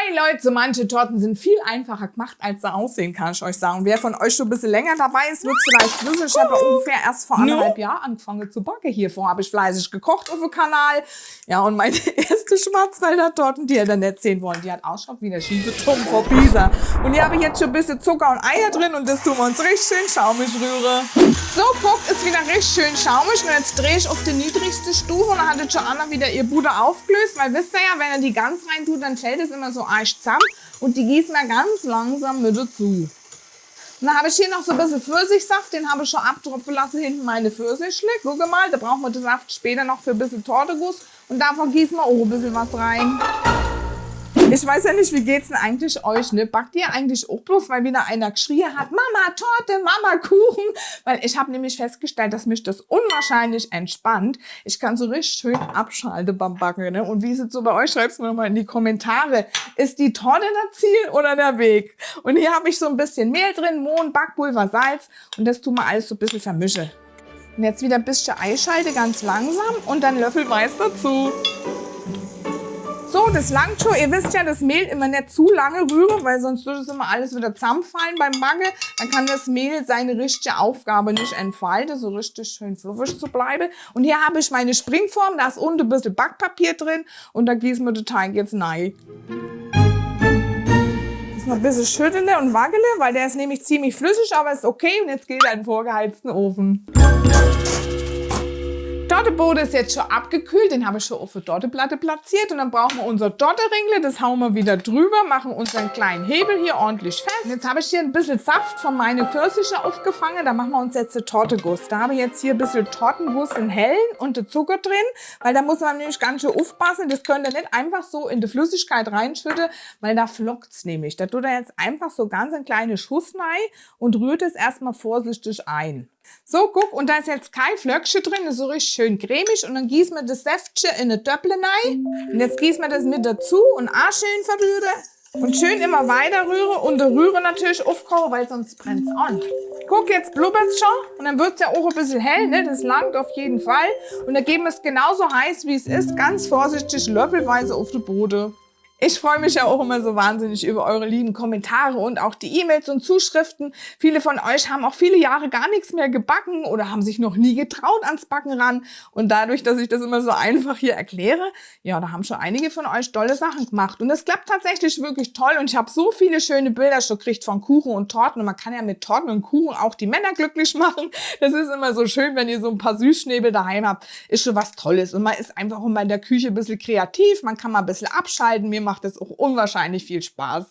Hi Leute, so manche Torten sind viel einfacher gemacht, als sie aussehen, kann ich euch sagen. Wer von euch schon ein bisschen länger dabei ist, wird vielleicht wissen, ich habe ungefähr erst vor 1,5 Jahren angefangen zu backen. Hiervor habe ich fleißig gekocht auf dem Kanal. Ja, und meine erste Schwarzwälder Torten, die ihr dann nicht sehen wollt, die hat ausschaut wie der schiefe Trumpf vor Pisa. Und hier habe ich jetzt schon ein bisschen Zucker und Eier drin und das tun wir uns richtig schön schaumig rühren. So, guckt, ist wieder richtig schön schaumig und jetzt drehe ich auf die niedrigste Stufe und dann hat jetzt Joanna wieder ihr Butter aufgelöst, weil wisst ihr ja, wenn ihr die ganz rein tut, dann fällt es immer so arg zusammen und die gießen wir ganz langsam mit dazu. Und dann habe ich hier noch so ein bisschen Pfirsichsaft, den habe ich schon abtropfen lassen, hinten meine Pfirsichschle. Guck mal, da brauchen wir den Saft später noch für ein bisschen Torteguss und davon gießen wir auch ein bisschen was rein. Ich weiß ja nicht, wie geht's denn eigentlich euch, ne? Backt ihr eigentlich auch bloß, weil wieder einer geschrien hat, Mama Torte, Mama Kuchen? Weil ich habe nämlich festgestellt, dass mich das unwahrscheinlich entspannt. Ich kann so richtig schön abschalten beim Backen, ne? Und wie ist es so bei euch? Schreibt's mir mal in die Kommentare. Ist die Torte das Ziel oder der Weg? Und hier habe ich so ein bisschen Mehl drin, Mohn, Backpulver, Salz und das tun wir alles so ein bisschen vermischen. Und jetzt wieder ein bisschen Eischalde, ganz langsam und dann löffelweis dazu. So, das langt schon. Ihr wisst ja, das Mehl immer nicht zu lange rühren, weil sonst würde es immer alles wieder zusammenfallen beim Backen. Dann kann das Mehl seine richtige Aufgabe nicht entfalten, so richtig schön fluffig zu bleiben. Und hier habe ich meine Springform, da ist unten ein bisschen Backpapier drin und da gießen wir den Teig jetzt rein. Jetzt noch ein bisschen schütteln und wackeln, weil der ist nämlich ziemlich flüssig, aber ist okay. Und jetzt geht er in den vorgeheizten Ofen. Torteboden ist jetzt schon abgekühlt, den habe ich schon auf der Torteplatte platziert und dann brauchen wir unser Torteringle, das hauen wir wieder drüber, machen unseren kleinen Hebel hier ordentlich fest. Und jetzt habe ich hier ein bisschen Saft von meinen Pfirsiche aufgefangen, da machen wir uns jetzt den Torteguss. Da habe ich jetzt hier ein bisschen Tortenguss in hellen und den Zucker drin, weil da muss man nämlich ganz schön aufpassen, das könnt ihr nicht einfach so in die Flüssigkeit reinschütten, weil da flockt es nämlich. Da tut er jetzt einfach so ganz einen kleinen Schuss rein und rührt es erstmal vorsichtig ein. So, guck, und da ist jetzt kein Flöckchen drin, ist so richtig schön cremig und dann gießen wir das Säftchen in eine Töpple rein. Und jetzt gießen wir das mit dazu und auch schön verrühren und schön immer weiter rühren und der Rühre natürlich aufkochen, weil sonst brennt es an. Guck, jetzt blubbert es schon und dann wird es ja auch ein bisschen hell, ne? Das langt auf jeden Fall. Und dann geben wir es genauso heiß, wie es ist, ganz vorsichtig löffelweise auf den Boden. Ich freue mich ja auch immer so wahnsinnig über eure lieben Kommentare und auch die E-Mails und Zuschriften. Viele von euch haben auch viele Jahre gar nichts mehr gebacken oder haben sich noch nie getraut ans Backen ran. Und dadurch, dass ich das immer so einfach hier erkläre, ja, da haben schon einige von euch tolle Sachen gemacht. Und es klappt tatsächlich wirklich toll und ich habe so viele schöne Bilder schon gekriegt von Kuchen und Torten. Und man kann ja mit Torten und Kuchen auch die Männer glücklich machen. Das ist immer so schön, wenn ihr so ein paar Süßschnäbel daheim habt. Ist schon was Tolles. Und man ist einfach immer in der Küche ein bisschen kreativ. Man kann mal ein bisschen abschalten. Mir macht das auch unwahrscheinlich viel Spaß.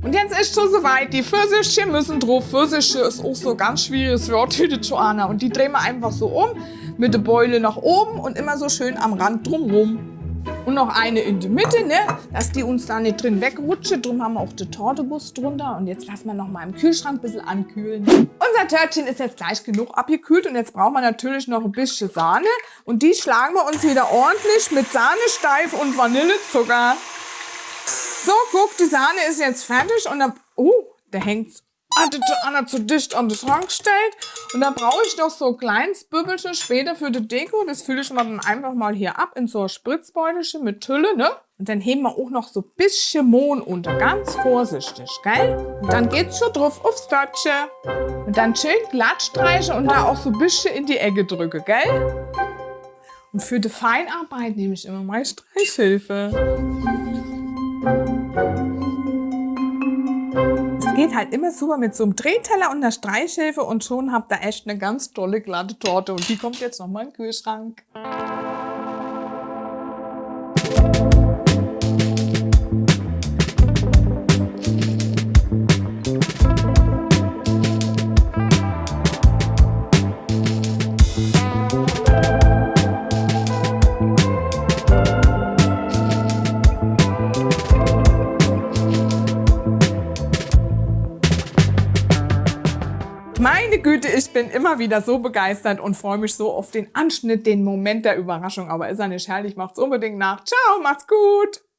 Und jetzt ist schon soweit. Die Pfirsichchen müssen drauf. Pfirsiche ist auch so ganz schwieriges Wort für die Joanna. Und die drehen wir einfach so um, mit der Beule nach oben und immer so schön am Rand drumrum. Und noch eine in der Mitte, ne, dass die uns da nicht drin wegrutschen. Drum haben wir auch den Torteguss drunter. Und jetzt lassen wir noch mal im Kühlschrank ein bisschen ankühlen. Unser Törtchen ist jetzt gleich genug abgekühlt. Und jetzt brauchen wir natürlich noch ein bisschen Sahne. Und die schlagen wir uns wieder ordentlich mit Sahnesteif und Vanillezucker. So, guck, die Sahne ist jetzt fertig und dann, der hängt Joanna zu dicht an den Schrank gestellt. Und dann brauche ich noch so ein kleines Büppelchen später für die Deko. Das fülle ich mir dann einfach mal hier ab in so ein Spritzbeutelchen mit Tülle, ne? Und dann heben wir auch noch so ein bisschen Mohn unter, ganz vorsichtig, gell? Und dann geht's schon drauf aufs Törtchen. Und dann schön glatt streichen und da auch so ein bisschen in die Ecke drücken, gell? Und für die Feinarbeit nehme ich immer meine Streichhilfe. Es geht halt immer super mit so einem Drehteller und einer Streichhilfe und schon habt ihr echt eine ganz tolle glatte Torte und die kommt jetzt noch mal in den Kühlschrank. Meine Güte, ich bin immer wieder so begeistert und freue mich so auf den Anschnitt, den Moment der Überraschung. Aber ist er nicht herrlich? Macht's unbedingt nach. Ciao, macht's gut!